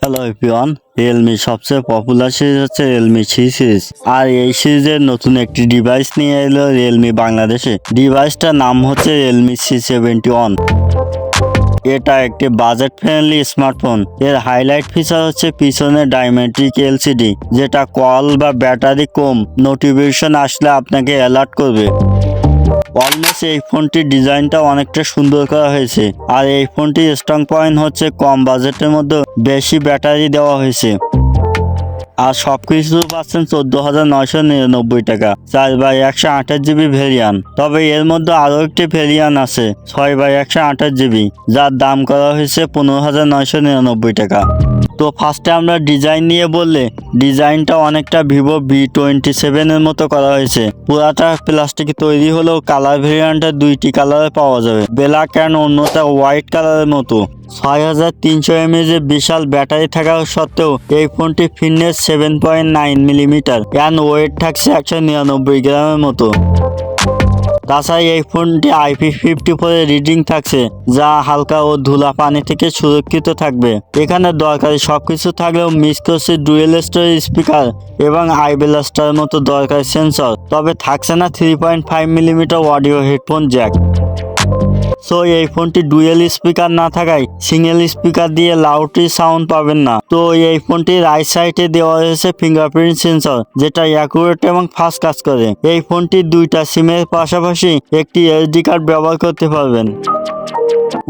Hello everyone, Realme সবচেয়ে popular series হচ্ছে Realme C series. আর এই সিরিজের নতুন একটি ডিভাইস নিয়ে এলো রিয়েলমি বাংলাদেশে। ডিভাইসটার নাম হচ্ছে রিয়েলমি C71। এটা একটি বাজেট ফ্রেন্ডলি স্মার্টফোন। এর হাইলাইট ফিচার হচ্ছে পিছনে ডায়মেট্রিক এলসিডি, যেটা কল বা ব্যাটারি কম নোটিফিকেশন আসলে আপনাকে অ্যালার্ট করবে। অলমোস্ট এই ফোনটির ডিজাইনটা অনেকটা সুন্দর করা হয়েছে। আর এই ফোনটির স্ট্রং পয়েন্ট হচ্ছে কম বাজেটের মধ্যে বেশি ব্যাটারি দেওয়া হয়েছে। আর সবকিছু পাচ্ছেন 14,999 টাকা, 4x128GB ভেরিয়ান্ট। তবে এর মধ্যে আরও একটি ভেরিয়ান্ট আছে 6x128GB, যার দাম করা হয়েছে 15,999 টাকা। তো ফার্স্টে আমরা ডিজাইন নিয়ে বললে, ডিজাইনটা অনেকটা ভিভো V27 এর মতো করা হয়েছে। পুরাটা প্লাস্টিক তৈরি হলেও কালার ভেরিয়ান্টের দুইটি কালারে পাওয়া যাবে, ব্ল্যাক অ্যান্ড অন্যটা হোয়াইট কালারের মতো। 6300 mAh বিশাল ব্যাটারি থাকা সত্ত্বেও এই ফোনটি ফিটনেস 7.9 মিলিমিটার অ্যান্ড ওয়েট থাকছে 199 গ্রামের মতো। তাছাড়া এই ফোনটি IP54 রিডিং থাকছে, যা হালকা ও ধুলা পানি থেকে সুরক্ষিত থাকবে। এখানে দরকারি সবকিছু থাকলেও মিস করছে ডুয়েল স্টোরেজ স্পিকার এবং আই ব্লাস্টারের মতো দরকারি সেন্সর। তবে থাকছে না 3.5 millimetre audio headphone Jack. So এই ফোনটি ডুয়েল স্পিকার না থাকায় সিঙ্গেল স্পিকার দিয়ে লাউডলি সাউন্ড পাবেন না। তো এই ফোনটির রাইট সাইডে দেওয়া হয়েছে ফিঙ্গারপ্রিন্ট সেন্সর, যেটা অ্যাকুরেট এবং ফাস্ট কাজ করে। এই ফোনটি দুইটা সিমের পাশাপাশি একটি SD কার্ড ব্যবহার করতে পারবেন।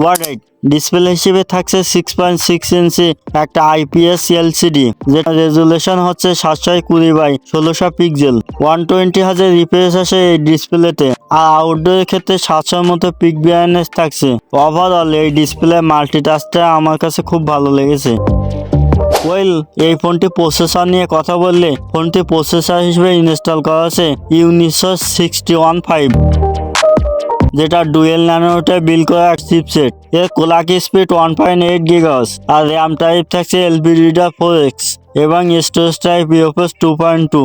ওয়াইড ডিসপ্লে হিসেবে থাকছে 6.6 ইঞ্চি একটা IPS LCD, যেটা রেজুলেশন হচ্ছে 720x1600 পিক্সেল। 120Hz রিফ্রেশ আসে এই ডিসপ্লেতে। আর আউটডোরের ক্ষেত্রে 700 মতো পিক ব্রাইটনেস থাকছে। ওভারঅল এই ডিসপ্লে মাল্টিটাস্কটা আমার কাছে খুব ভালো লেগেছে। এই ফোনটি প্রসেসর নিয়ে কথা বললে, ফোনটি প্রসেসর হিসেবে ইনস্টল করা আছে Unisoc 615, যেটা ডুয়েল ন্যানোমিটার বিল্ড করা চিপসেট। এর ক্লক স্পিড 1.8 GHz আর র্যাম টাইপ থাকছে LPDDR4X এবং স্টোরেজ টাইপ UFS 2.2।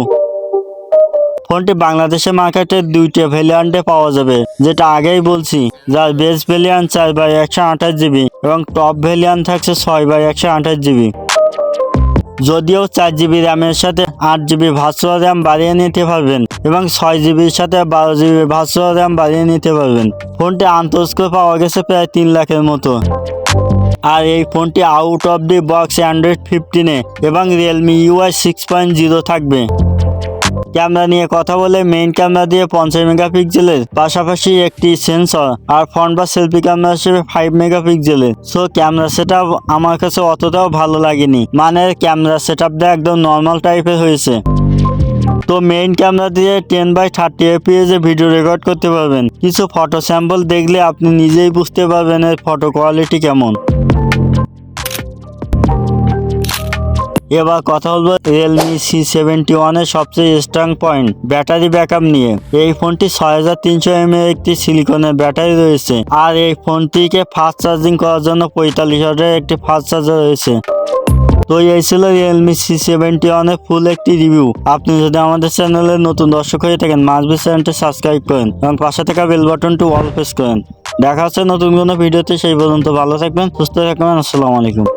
ফোনটি বাংলাদেশের মার্কেটে দুইটা ভ্যারিয়েন্টে পাওয়া যাবে, যেটা আগেই বলছি। যার বেস ভ্যারিয়েন্ট 4x128GB এবং টপ ভ্যারিয়েন্ট থাকছে 6x128GB। যদিও 4GB র্যামের সাথে 8GB ভার্চুয়াল র্যাম বাড়িয়ে নিতে পারবেন এবং 6GBর সাথে 12GB ভার্চুয়াল র্যাম বাড়িয়ে নিতে পারবেন। ফোনটি আন্তঃস্কোর পাওয়া গেছে প্রায় 3 লাখের মতো। আর এই ফোনটি out of the box Android 15 এবং Realme UI 6.0 থাকবে। ক্যামেরা নিয়ে কথা বলে, মেইন ক্যামেরা দিয়ে 50 মেগাপিক্সেলের পাশাপাশি একটি সেন্সর আর ফ্রন্ট বা সেলফি ক্যামেরা হিসেবে 5 মেগাপিক্সেলের। সো ক্যামেরা সেটআপ আমার কাছে অতটাও ভালো লাগেনি, মানে ক্যামেরা সেটআপটা একদম নর্মাল টাইপের হয়েছে। তো মেইন ক্যামেরা দিয়ে 10x30 fps এ ভিডিও রেকর্ড করতে পারবেন। কিছু ফটো স্যাম্পল দেখলে আপনি নিজেই বুঝতে পারবেন এর ফটো কোয়ালিটি কেমন। এবার কথা বলবো রিয়েলমি C71 এর সবচেয়ে স্ট্রং পয়েন্ট, ব্যাটারি ব্যাকআপ নিয়ে। এই ফোনটি 6300 mAh একটি সিলিকনের ব্যাটারি রয়েছে। আর এই ফোনটিকে ফাস্ট চার্জিং করার জন্য 45 ওয়াটের একটি ফাস্ট চার্জার রয়েছে। তো এই ছিল রিয়েলমি C71 এর ফুল একটি রিভিউ। আপনি যদি আমাদের চ্যানেলের নতুন দর্শক হয়ে থাকেন, মাস্ট চ্যানেলটি সাবস্ক্রাইব করেন এবং পাশে থাকা বেল বাটনটি অল প্রেস করেন। দেখা হচ্ছে নতুন কোনো ভিডিওতে। সেই পর্যন্ত ভালো থাকবেন, সুস্থ থাকবেন। আসসালামু আলাইকুম।